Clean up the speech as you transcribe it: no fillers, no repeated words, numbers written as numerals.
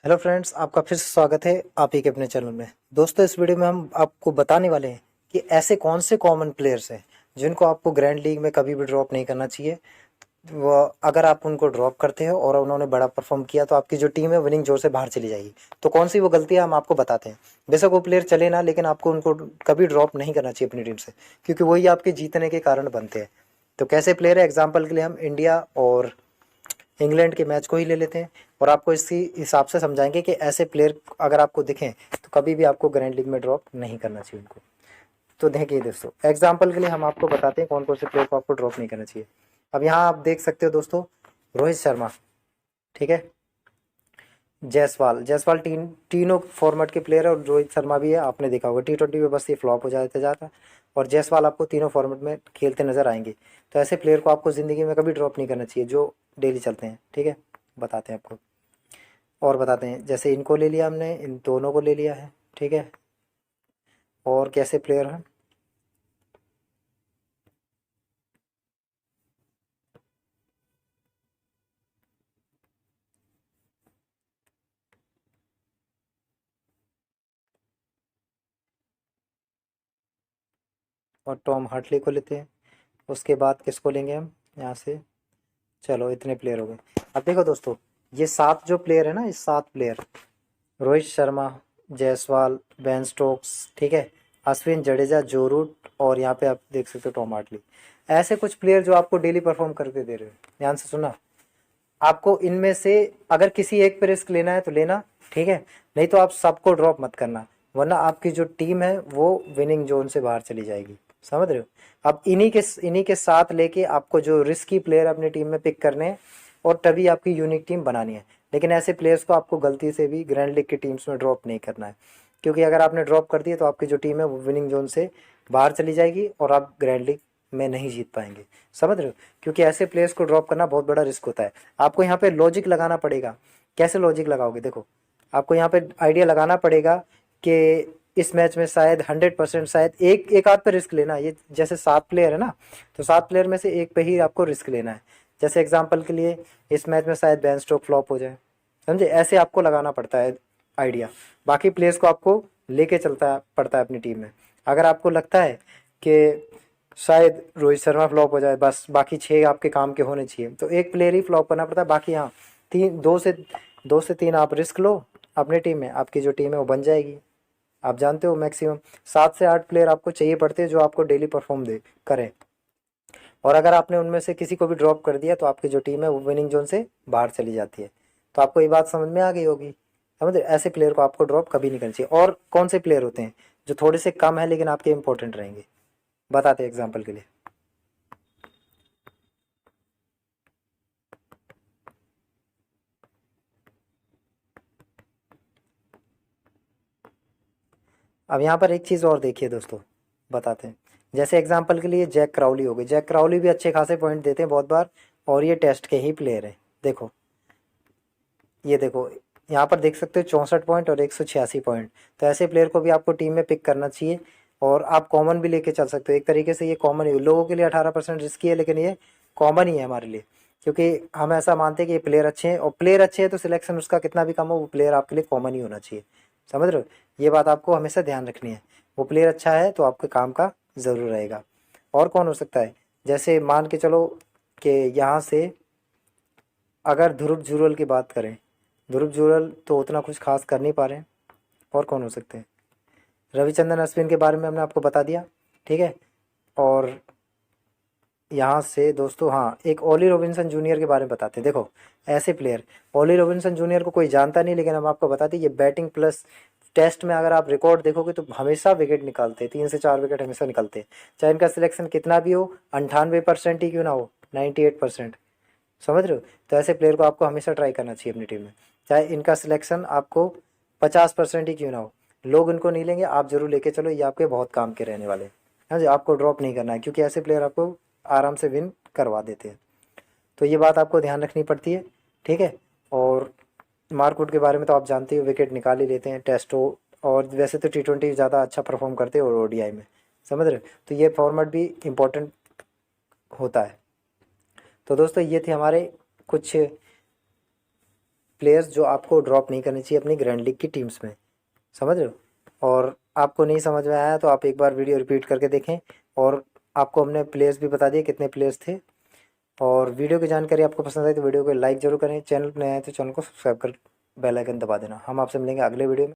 Hello friends, आपका फिर से स्वागत है आप ही के अपने चैनल में। दोस्तों, इस वीडियो में हम आपको बताने वाले हैं कि ऐसे कौन से कॉमन प्लेयर्स हैं जिनको आपको ग्रैंड लीग में कभी भी ड्रॉप नहीं करना चाहिए। वो अगर आप उनको ड्रॉप करते हो और उन्होंने बड़ा परफॉर्म किया तो आपकी जो टीम है विनिंग जोर से बाहर चली जाएगी। तो कौन सी वो गलतियां हम आपको बताते हैं। बेशक वो प्लेयर चले ना, लेकिन आपको उनको कभी ड्रॉप नहीं करना चाहिए अपनी टीम से, क्योंकि वही आपके जीतने के कारण बनते हैं। तो कैसे प्लेयर है, एग्जाम्पल के लिए हम इंडिया और इंग्लैंड के मैच को ही ले लेते हैं और आपको इसी हिसाब से समझाएंगे कि ऐसे प्लेयर अगर आपको दिखें तो कभी भी आपको ग्रैंड लीग में ड्रॉप नहीं करना चाहिए उनको। तो देखिए दोस्तों, एग्जाम्पल के लिए हम आपको बताते हैं कौन कौन से प्लेयर को आपको ड्रॉप नहीं करना चाहिए। अब यहाँ आप देख सकते हो दोस्तों, रोहित शर्मा, ठीक है, जायसवाल तीनों फॉर्मेट के प्लेयर है और रोहित शर्मा भी है। आपने देखा होगा T20 में बस ये फ्लॉप हो जाता जाता, और जायसवाल आपको तीनों फॉर्मेट में खेलते नजर आएंगे। तो ऐसे प्लेयर को आपको ज़िंदगी में कभी ड्रॉप नहीं करना चाहिए जो डेली चलते हैं, ठीक है। बताते हैं आपको और बताते हैं, जैसे इनको ले लिया हमने, इन दोनों को ले लिया है, ठीक है। और कैसे प्लेयर हैं, और टॉम हार्टली को लेते हैं। उसके बाद किसको लेंगे हम यहाँ से, चलो इतने प्लेयर हो गए। अब देखो दोस्तों, ये 7 जो प्लेयर है ना, ये 7 player, Rohit Sharma, Jaiswal, Ben Stokes, ठीक है, अश्विन, जडेजा, जो रूट, और यहाँ पे आप देख सकते हो टॉम हार्टली। ऐसे कुछ प्लेयर जो आपको डेली परफॉर्म करके दे रहे हो। ध्यान से सुना, आपको इनमें से अगर किसी एक पे रिस्क लेना है तो लेना, ठीक है, नहीं तो आप सबको ड्रॉप मत करना, वरना आपकी जो टीम है वो विनिंग जोन से बाहर चली जाएगी। समझ रहे हो। अब इन्हीं के साथ लेके आपको जो रिस्की प्लेयर अपनी टीम में पिक करने हैं और तभी आपकी यूनिक टीम बनानी है। लेकिन ऐसे प्लेयर्स को आपको गलती से भी ग्रैंड लीग की टीम्स में ड्रॉप नहीं करना है, क्योंकि अगर आपने ड्रॉप कर दिया तो आपकी जो टीम है वो विनिंग जोन से बाहर चली जाएगी और आप ग्रैंड लीग में नहीं जीत पाएंगे। समझ रहे हो। क्योंकि ऐसे प्लेयर्स को ड्रॉप करना बहुत बड़ा रिस्क होता है। आपको यहाँ पे लॉजिक लगाना पड़ेगा। कैसे लॉजिक लगाओगे, देखो, आपको यहाँ पे आइडिया लगाना पड़ेगा कि इस मैच में शायद 100% शायद एक एक आध पे रिस्क लेना है। ये जैसे 7 प्लेयर है ना, तो 7 प्लेयर में से एक पे ही आपको रिस्क लेना है। जैसे एग्जाम्पल के लिए इस मैच में शायद बेन स्टोक फ्लॉप हो जाए, समझे, ऐसे आपको लगाना पड़ता है आइडिया। बाकी प्लेयर्स को आपको लेके चलता पड़ता है अपनी टीम में। अगर आपको लगता है कि शायद रोहित शर्मा फ्लॉप हो जाए, बस बाकी 6 आपके काम के होने चाहिए, तो एक प्लेयर ही फ्लॉप करना पड़ता है। बाकी हाँ, 2 से 3 आप रिस्क लो अपनी टीम में, आपकी जो टीम है वो बन जाएगी। आप जानते हो मैक्सिमम 7 से 8 प्लेयर आपको चाहिए पड़ते हैं जो आपको डेली परफॉर्म दे करें। और अगर आपने उनमें से किसी को भी ड्रॉप कर दिया तो आपकी जो टीम है वो विनिंग जोन से बाहर चली जाती है। तो आपको ये बात समझ में आ गई होगी। समझ रहे? ऐसे प्लेयर को आपको ड्रॉप कभी नहीं करना चाहिए। और कौन से प्लेयर होते हैं जो थोड़े से कम है लेकिन आपके इंपॉर्टेंट रहेंगे, बताते हैं एग्जाम्पल के लिए। अब यहाँ पर एक चीज़ और देखिए दोस्तों, बताते हैं। जैसे एग्जांपल के लिए जैक क्राउली हो गए, जैक क्राउली भी अच्छे खासे पॉइंट देते हैं बहुत बार, और ये टेस्ट के ही प्लेयर हैं। देखो, ये देखो, यहाँ पर देख सकते हो 64 पॉइंट और 186 पॉइंट। तो ऐसे प्लेयर को भी आपको टीम में पिक करना चाहिए। और आप कॉमन भी लेके चल सकते हो, एक तरीके से ये कॉमन ही लोगों के लिए 18% रिस्की है, लेकिन ये कॉमन ही है हमारे लिए, क्योंकि हम ऐसा मानते हैं कि ये प्लेयर अच्छे हैं, और प्लेयर अच्छे हैं तो सिलेक्शन उसका कितना भी कम हो वो प्लेयर आपके लिए कॉमन ही होना चाहिए। समझ रहे हो। ये बात आपको हमेशा ध्यान रखनी है। वो प्लेयर अच्छा है तो आपके काम का ज़रूर रहेगा। और कौन हो सकता है, जैसे मान के चलो कि यहाँ से अगर ध्रुव जुरल की बात करें, ध्रुव जुरल तो उतना कुछ खास कर नहीं पा रहे हैं। और कौन हो सकते हैं, रविचंद्रन अश्विन के बारे में हमने आपको बता दिया, ठीक है। और यहाँ से दोस्तों, हाँ, एक ओली रॉबिन्सन जूनियर के बारे में बताते हैं। देखो, ऐसे प्लेयर, ओली रॉबिन्सन जूनियर को कोई जानता नहीं, लेकिन हम आपको बताते हैं ये बैटिंग प्लस टेस्ट में अगर आप रिकॉर्ड देखोगे तो हमेशा विकेट निकालते हैं, 3 से 4 विकेट हमेशा निकलते हैं। चाहे इनका सिलेक्शन कितना भी हो, 98% ही क्यों ना हो, 98%। समझ रहे हो। तो ऐसे प्लेयर को आपको हमेशा ट्राई करना चाहिए अपनी टीम में, चाहे इनका सिलेक्शन आपको 50% ही क्यों ना हो। लोग इनको नहीं लेंगे, आप जरूर लेके चलो, ये आपके बहुत काम के रहने वाले हैं। हाँ जी, आपको ड्रॉप नहीं करना है, क्योंकि ऐसे प्लेयर आपको आराम से विन करवा देते हैं। तो ये बात आपको ध्यान रखनी पड़ती है, ठीक है। और मार्कवुड के बारे में तो आप जानते हो, विकेट निकाल ही लेते हैं टेस्ट हो, और वैसे तो T20 ज़्यादा अच्छा परफॉर्म करते हैं और ODI में। समझ रहे हो? तो ये फॉर्मेट भी इम्पोर्टेंट होता है। तो दोस्तों, ये थे हमारे कुछ प्लेयर्स जो आपको ड्रॉप नहीं करनी चाहिए अपनी ग्रैंड लीग की टीम्स में, समझ रहे हो। और आपको नहीं समझ में आया तो आप एक बार वीडियो रिपीट करके देखें। और आपको हमने प्लेयर्स भी बता दिए कितने प्लेयर्स थे। और वीडियो की जानकारी आपको पसंद आई तो वीडियो को लाइक जरूर करें, चैनल पर नए आए तो चैनल को सब्सक्राइब कर बेल आइकन दबा देना। हम आपसे मिलेंगे अगले वीडियो में।